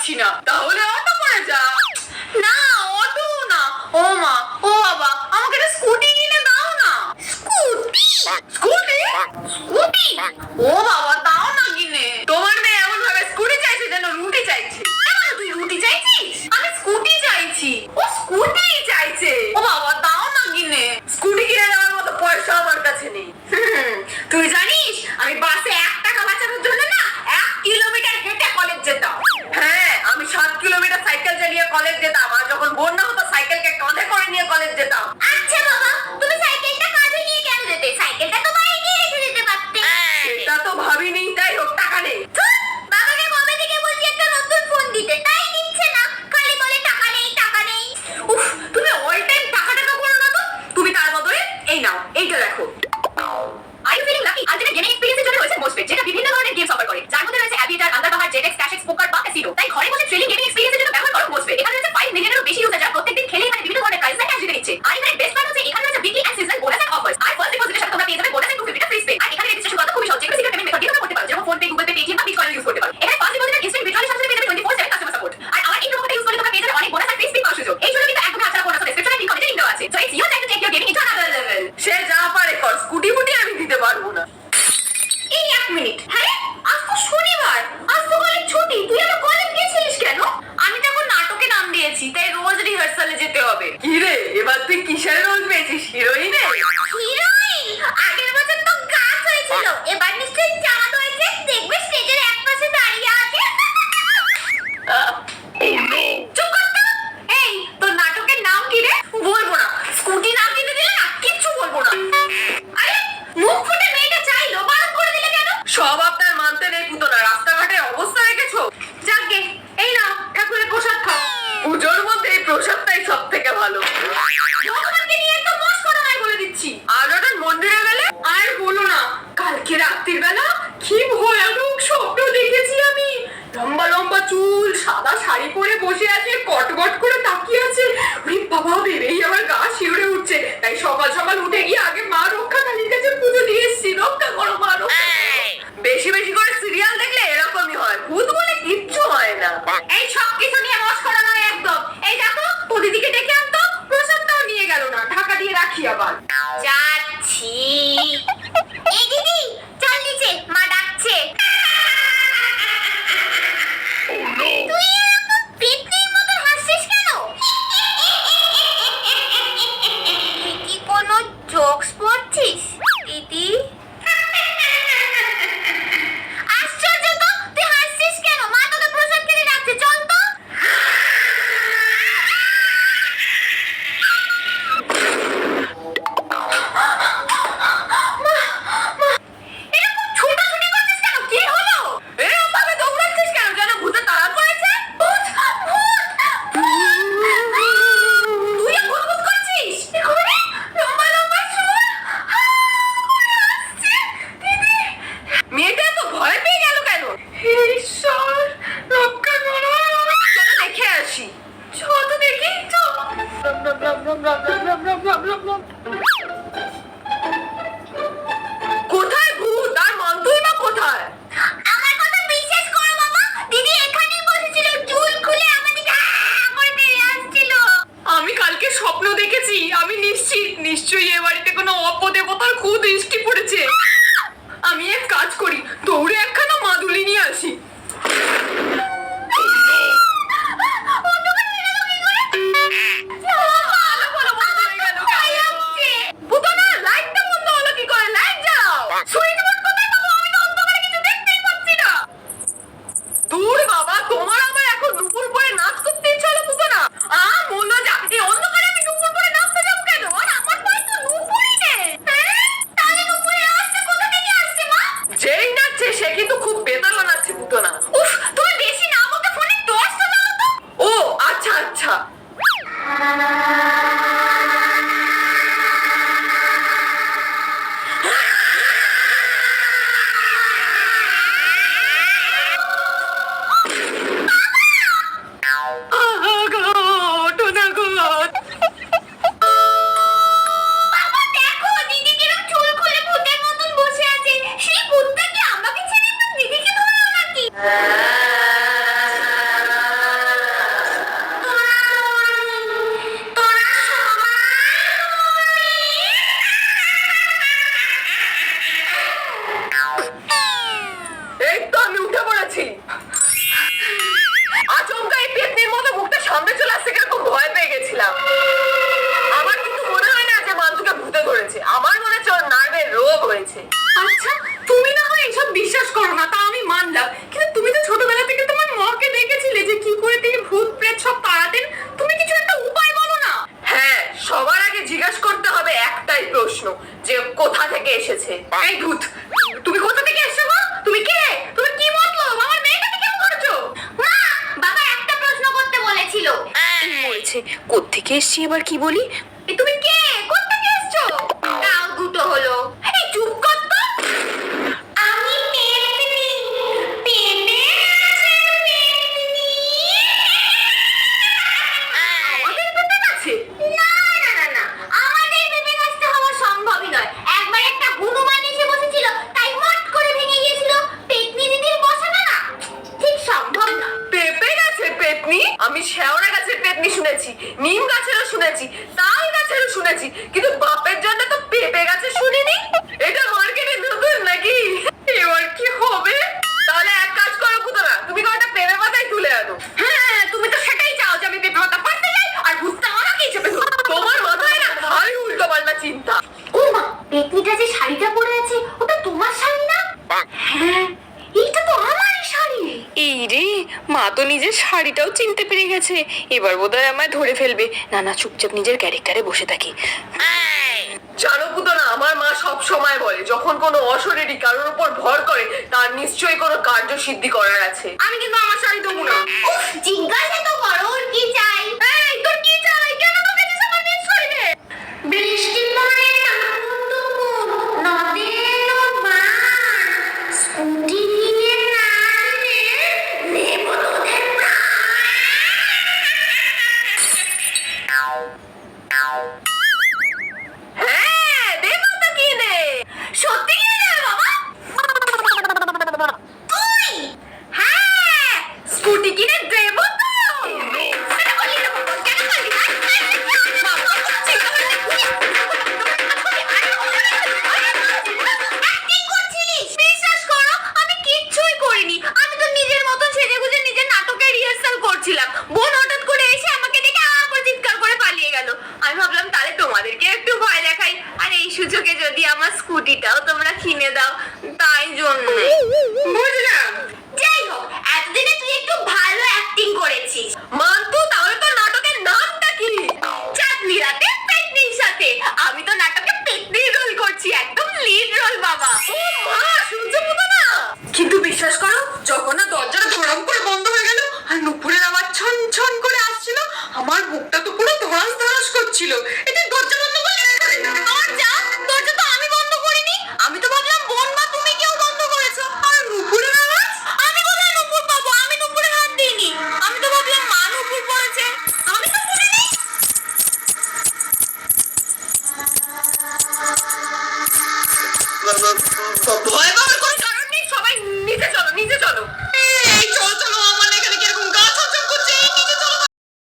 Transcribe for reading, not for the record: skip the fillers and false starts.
পাচ্ছি না, তাহলে অটো করে যা। না অটো না, ও মা ও বাবা, আমাকে একটা স্কুটি কিনে দাও না। স্কুটি স্কুটি স্কুটি, ও বাবা দাও না কিনে। তোমার মেয়ে এমন ভাবে স্কুটি চাইছে যেন রুটি চাইছে। তুই রুটি চাইছিস, আমি স্কুটি চাইছি। ও স্কুটি চাইছে, ও বাবা দাও না কিনে। স্কুটি কিনে দেওয়ার মতো পয়সা আমার কাছে নেই। তুই জানিস আমি বাসে 1 টাকা বাঁচানোর জন্য না 1 কিলোমিটার হেঁটে কলেজ যেতাম। হ্যাঁ আমি 7 কিলোমিটার সাইকেল চালিয়ে কলেজ যেতাম, আর যখন বন্যা হতো সাইকেলকে কাঁধে করে নিয়ে কলেজ যেতাম। আচ্ছা বাবা, তুমি সাইকেলটা কাঁধে নিয়ে কেন যেতে? সাইকেলটা তো বাড়িতে রেখে যেতে পারতে। এটা তো ভাবিনি, তাই হোক টাকা নেই। বাবাকে কবে থেকে বলছি একটা নতুন ফোন দিতে, তাই দিচ্ছে না, খালি বলে টাকা নেই টাকা নেই। উফ, তুমি অল টাইম টাকা টাকা করো না তো। তুমি তার বদলে এই নাও, এইটা দেখো। Are you feeling lucky? Ultimate gaming এক্সপেরিয়েন্সের জন্য রয়েছে মোস্টপেট, যেটা বিভিন্ন ধরনের গেমস অফার করে, যার মধ্যে রয়েছে অ্যাভিয়েটার, আন্ডারবাহার, জেডএক্স, ক্যাশেক্স, পোকার বা ক্যাসিনো। তাই ঘরে বসে থ্রিলিং গেমিং এক্সপেরিয়েন্সের জন্য ব্যবহার করো মোস্টপেট। এখানে রয়েছে 5 মিলিয়নেরও বেশি ইউজার, যারা প্রত্যেকদিন খেলে এখানে বিভিন্ন ধরনের প্রাইজ ক্যাশ জিতে নিচ্ছে। আর এখানে বেস্ট পার্ট হচ্ছে এখানে রয়েছে weekly and seasonal bonus and offers. আর ফার্স্ট ডিপোজিটের সাথে তোমরা পেয়ে যাবে বোনাস এন্ড 250 ফ্রি স্পেন। আর এখানে রেজিস্ট্রেশন করতে খুবই সহজ, যেকোনো সিকিউর পেমেন্ট মেথড দিয়ে তোমরা করতে পারো, যেমন phone pay, Google pay, Paytm বা বিটকয়েন ইউজ করতে পারো। এখানে ফার্স্ট ডিপোজিটের ইনস্ট্যান্ট উইথড্রলের সাথে পেয়ে যাবে 24/7 কাস্টমার সাপোর্ট। আর আমার এই প্রোমোটা ইউজ করে তোমরা পেয়ে যাবে অনেক বোনাস আর ফ্রি স্পেন পাওয়ার সুযোগ। এই জন্য কিন্তু একদম আচ্ছা বোনাস ডেসক্রিপশনে লিংক কমেন্টে লিংক দেওয়া আছে। So it's your time to take your gaming into another level. সে যা পারে কর, স্কুটি বুটি আমি দিতে পারবো না। এই 1 মিনিট, হ্যাঁ আজ তো শনিবার, আজ তো কলেজ ছুটি, তুই আবার কলেজ গেছিলিস কেন? আমি তো এখন নাটকে নাম দিয়েছি, তাই রোজ রিহার্সালে যেতে হবে। কি রে এবার তুই কিসের রোল পেয়েছিস, হিরোইনে? হিরোইন? আগের বছর তো গাছ হয়েছিল, এবার নিশ্চয়ই চাঁদ হয়েছে, দেখবে স্টেজের এক পাশে দাঁড়িয়ে আছে। চুপ কর তো। এই তোর নাটকের নাম কি রে? বলবো না। স্কুটি নাম কিনে দিলে না কিচ্ছু বলবো না। আরে মুখ ফুটে মেয়েটা চাইলো, বারণ করে দিলে কেন? সব আপনার মানতে নেই পুতনা, রাস্তাঘাটের অবস্থা দেখেছো? যাকে এই নাও ঠাকুরের প্রসাদ খাও। পুজোর মধ্যে এই প্রসাদটাই সব থেকে ভালো। ভগবানকে নিয়ে তো বস করা নাই বলে দিচ্ছি। আর ওটা মন্দিরে গেলে আর বলো না, কালকে রাত্রির বেলা কি ভয়ানক স্বপ্ন দেখেছি আমি। লম্বা লম্বা চুল, সাদা শাড়ি পরে বসে আছে, কটকট করে তাকিয়ে আছে। ওরে বাবা, ভেবেই আমার গা শিউরে উঠছে। তাই সকাল সকাল উঠে গিয়ে আগে মা রক্ষা কালীর কাছে পুজো দিয়ে এসেছি। রক্ষা করো মা, রক্ষা করো। বেশি বেশি করে সিরিয়াল দেখলে এরকমই হয়, ভূত বলে কিচ্ছু হয় না। এই সব কিছু নিয়ে বস করা নয় একদম। এই দেখো ও দিদিকে ডেকে আনতো, প্রসাদটাও নিয়ে গেল না, ঢাকা দিয়ে রাখি আবার। যাচ্ছি। এই দিদি চল নিচে, মা ডাকছে। তুই এরকম পেতনির মতো হাসছিস কেন? কি কোনো জোকস পড়ছিস দিদি? আশ্চর্য তো, তুই হাসছিস কেন? মা তোকে প্রসাদ খেতে ডাকছে, চল তো। এরকম ছোটাছুটি করছিস কেন? কি হলো? এরকম ভাবে দৌড়াচ্ছিস কেন? যেন ভূতে তাড়া করেছে? ভূত, ভূত। তুইও ভূত ভূত করছিস? কি করে? লম্বা লম্বা চুল, হা করে আসছে। দিদি, মেয়েটা তো ভয় পেয়ে গেল কেন? হে ঈশ্বর, রক্ষা করো। চলো দেখে আসি। চলো দেখি তো। কোথায় ভূত আর মন্তুই বা কোথায়? আমার কথা বিশ্বাস করো বাবা, দিদি এখানেই বসেছিল, চুল খুলে আমাদেরকে করে বেরিয়ে আসছিল। আমি কালকে স্বপ্ন দেখেছি, আমি নিশ্চিত নিশ্চয়ই এ বাড়িতে কোনো অপদেবতার কুদৃষ্টি পড়েছে। আমি এক কাজ করি, দৌড়ে একখানা মাদুলি নিয়ে আসি। পুতনা, লাইটটা বন্ধ হলো কি করে? লাইট জ্বালাও। সুইচ বোর্ড কোথায় পাবো? আমি তো অন্ধকারে কিছু দেখতেই পাচ্ছি না। দূর বাবা, তোমার আবার এখন নুপুর পরে নাচ করতে ইচ্ছে হলো পুতনা? মনে যা, এই অন্ধকারে আমি নুপুর পরে নাচতে যাবো কেন? আর আমার পায়ে তো নুপুরই নেই। তাহলে নুপুরের আওয়াজটা কোথা থেকে আসছে মা? যেই নাচছে সে কিন্তু খুব বেতালা নাচছে পুতনা। উফ, তুমি বেশি না বলতে ফোনে টর্চটা জ্বালাও তো। ও আচ্ছা আচ্ছা। কোত্থেকে এসছি এবার কি বলি? তুমি কে? কোত্থেকে এসছো? তাও দুটো হলো। এই চুপ কর তো। আমি পেতনি, পেঁপে গাছের পেতনি। আমাদের পেঁপে গাছে? না না না না, আমাদের পেঁপে গাছটা হওয়া সম্ভবই নয়। একবার একটা হনুমান এসে বসেছিল, তাই মট করে ভেঙে গিয়েছিল। পেতনি দিদির বসাটা না ঠিক সম্ভব না। পেঁপে গাছের পেতনি? আমি শেওড়া গাছের পেতনি শুনেছি, নিম গাছেরও শুনেছি, তাল গাছেরও শুনেছি, কিন্তু বাপের জন্য তো পেঁপে গাছে শুনিনি। এটা মার্কেটে নতুন নাকি? এবার কি হবে? তাহলে এক কাজ করো পুতনা, তুমি কয়টা পেঁপে পাতাই তুলে আনো। হ্যাঁ, তুমি তো সেটাই চাও যে আমি পেঁপে পাতা পারতে যাই আর ভূতটা আমাকেই চেপে ধরবে। তোমার মাথায় না ভারী উল্টো পাল্টা চিন্তা। ও মা, পেতনিটা যে শাড়িটা পরে আছে ওটা তোমার শাড়ি না? হ্যাঁ, এইটা তো আমারই শাড়ি। এই রে, মা তো নিজের শাড়িটাও চিনতে পেরে গেছে। এবার বোধহয় আমায় ধরে ফেলবে। না না, চুপচাপ নিজের ক্যারেক্টারে বসে থাকি। জানো পুতনা, আমার মা সব সময় বলে যখন কোনো অশরীরী কারোর উপর ভর করে তার নিশ্চয়ই কোনো কার্য সিদ্ধি করার আছে। আমি কিন্তু আমার শাড়ি দেবো না। উফ, জিজ্ঞাসা তো করো ওর কি চাই। এই তোর কি চাই? কেন তোকে দিস আমার মিস করিলে? বৃষ্টি পড়ে টাপুর নদের মান, স্কুটি নিয়ে নাচলে নেব তোদের হ্যাঁ, দেবো তো কিনে। সত্যি কিনে দেবে বাবা? তুই? হ্যাঁ, স্কুটি কিনে দেবো তো। সেটা বললি না বাবা, কেন বললি না? Acting করছিলিস? বিশ্বাস করো, আমি কিচ্ছুই করিনি। আমি তো নিজের মতো সেজেগুজে নিজের নাটকের রিহার্সাল করছিলাম। বোন হঠাৎ করে এসে আমাকে দেখে আ করে চিৎকার করে পালিয়ে গেল। আমি ভাবলাম তাহলে তোমাদেরকে একটু ভয় দেখাই, আর এই সুযোগে যদি আমার স্কুটিটাও তোমরা কিনে দাও, তাই জন্য। বুঝলাম। যাই হোক, এতদিনে তুই একটু ভালো অ্যাক্টিং করেছিস। মান্তু, তাহলে তো নাটকের নামটা কি? চাঁদনি রাতে পেতনির সাথে। আমি তো নাটকে পেতনির রোল করছি, একদম লিড রোল বাবা। ও মা, শুনছো পুতনা? কিন্তু বিশ্বাস করো, যখন না দরজাটা ধড়াম করে বন্ধ হয়ে গেল আর নুপুরের আওয়াজ ছন ছন করে আসছিল, আমার বুকটা তো পুরো ধড়াস ধড়াস করছিল। এটা দরজা বন্ধ করলে কি করে? দরজা দরজা তো আমি বন্ধ করিনি। আমি তো ভাবলাম বোন বা তুমি কেউ বন্ধ করেছো। আর নুপুরের আওয়াজ? আমি কোথায় নুপুর পাবো? আমি নুপুরে হাত দিইনি। আমি তো ভাবলাম মা নুপুর পড়েছে। আমি তো করিনি। ভয় পাওয়ার কোনো কারণ নেই, সবাই নিচে চলো, নিচে চলো।